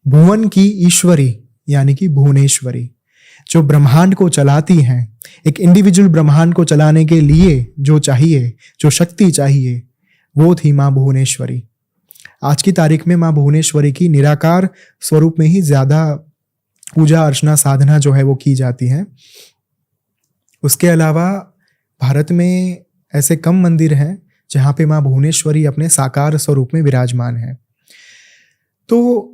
भुवन की ईश्वरी यानी कि भुवनेश्वरी, जो ब्रह्मांड को चलाती हैं। एक इंडिविजुअल ब्रह्मांड को चलाने के लिए जो चाहिए, जो शक्ति चाहिए, वो थी माँ भुवनेश्वरी। आज की तारीख में माँ भुवनेश्वरी की निराकार स्वरूप में ही ज़्यादा पूजा अर्चना साधना जो है वो की जाती है। उसके अलावा भारत में ऐसे कम मंदिर हैं जहाँ पे माँ भुवनेश्वरी अपने साकार स्वरूप में विराजमान है। तो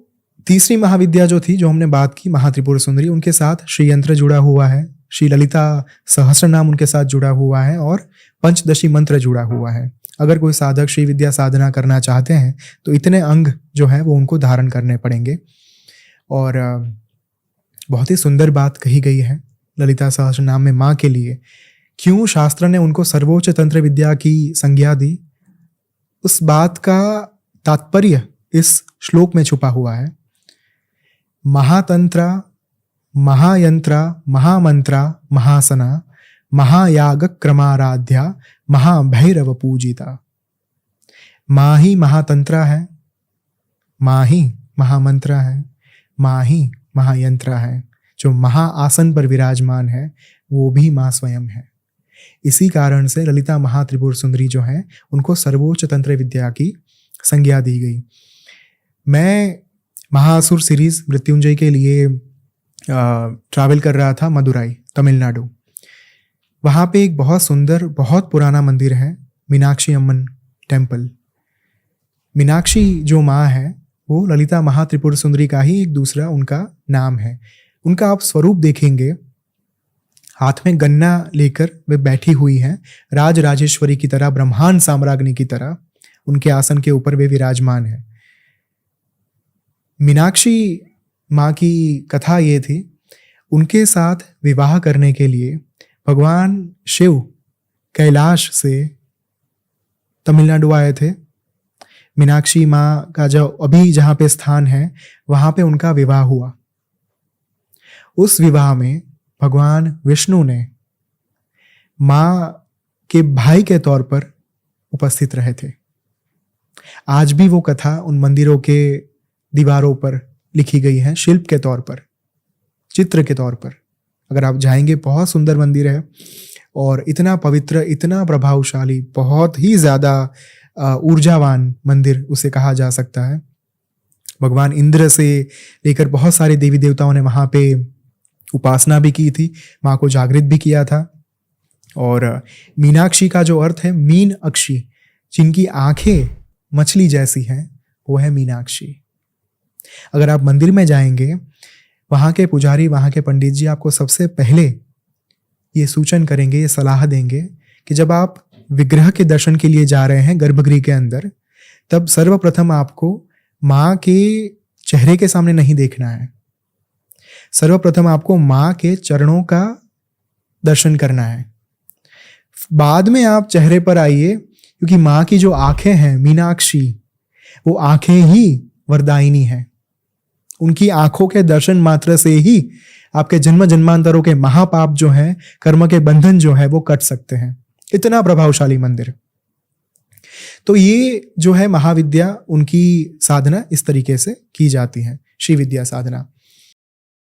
तीसरी महाविद्या जो थी, जो हमने बात की, महात्रिपुर सुंदरी, उनके साथ श्री यंत्र जुड़ा हुआ है, श्री ललिता सहस्र नाम उनके साथ जुड़ा हुआ है और पंचदशी मंत्र जुड़ा हुआ है। अगर कोई साधक श्री विद्या साधना करना चाहते हैं तो इतने अंग जो है वो उनको धारण करने पड़ेंगे। और बहुत ही सुंदर बात कही गई है ललिता सहस्र नाम में माँ के लिए। क्यों शास्त्र ने उनको सर्वोच्च तंत्र विद्या की संज्ञा दी, उस बात का तात्पर्य इस श्लोक में छुपा हुआ है। महातंत्रा, महायंत्रा, महामंत्रा, महासना, महायाग क्रमाराध्या, महाभैरव पूजिता। माँ ही महातंत्रा है, माँ ही महामंत्रा है, माँ ही महायंत्रा है। जो महाआसन पर विराजमान है वो भी माँ स्वयं है। इसी कारण से ललिता महात्रिपुर सुंदरी जो है उनको सर्वोच्च तंत्र विद्या की संज्ञा दी गई। मैं महाअसुर सीरीज मृत्युंजय के लिए ट्रैवल कर रहा था मदुराई, तमिलनाडु। वहाँ पे एक बहुत सुंदर, बहुत पुराना मंदिर है, मीनाक्षी अम्मन टेम्पल। मीनाक्षी जो माँ है वो ललिता महात्रिपुर सुंदरी का ही एक दूसरा उनका नाम है। उनका आप स्वरूप देखेंगे, हाथ में गन्ना लेकर वे बैठी हुई हैं, राज राजेश्वरी की तरह, ब्रह्मांड साम्राज्ञी की तरह उनके आसन के ऊपर वे विराजमान है। मीनाक्षी माँ की कथा ये थी, उनके साथ विवाह करने के लिए भगवान शिव कैलाश से तमिलनाडु आए थे। मीनाक्षी माँ का जो अभी जहाँ पे स्थान है वहाँ पे उनका विवाह हुआ। उस विवाह में भगवान विष्णु ने माँ के भाई के तौर पर उपस्थित रहे थे। आज भी वो कथा उन मंदिरों के दीवारों पर लिखी गई है, शिल्प के तौर पर, चित्र के तौर पर। अगर आप जाएंगे, बहुत सुंदर मंदिर है और इतना पवित्र, इतना प्रभावशाली, बहुत ही ज़्यादा ऊर्जावान मंदिर उसे कहा जा सकता है। भगवान इंद्र से लेकर बहुत सारे देवी देवताओं ने वहाँ पे उपासना भी की थी, माँ को जागृत भी किया था। और मीनाक्षी का जो अर्थ है, मीन अक्षी, जिनकी आंखें मछली जैसी हैं, वो है मीनाक्षी। अगर आप मंदिर में जाएंगे, वहाँ के पुजारी, वहाँ के पंडित जी आपको सबसे पहले ये सूचन करेंगे, ये सलाह देंगे कि जब आप विग्रह के दर्शन के लिए जा रहे हैं गर्भगृह के अंदर, तब सर्वप्रथम आपको माँ के चेहरे के सामने नहीं देखना है। सर्वप्रथम आपको माँ के चरणों का दर्शन करना है। बाद में आप चेहरे पर आइए, क्योंकि माँ की जो आंखें हैं मीनाक्षी, वो आंखें ही वरदायिनी हैं। उनकी आंखों के दर्शन मात्र से ही आपके जन्म जन्मांतरों के महापाप जो हैं, कर्म के बंधन जो है वो कट सकते हैं। इतना प्रभावशाली मंदिर। तो ये जो है महाविद्या, उनकी साधना इस तरीके से की जाती है, श्री विद्या साधना।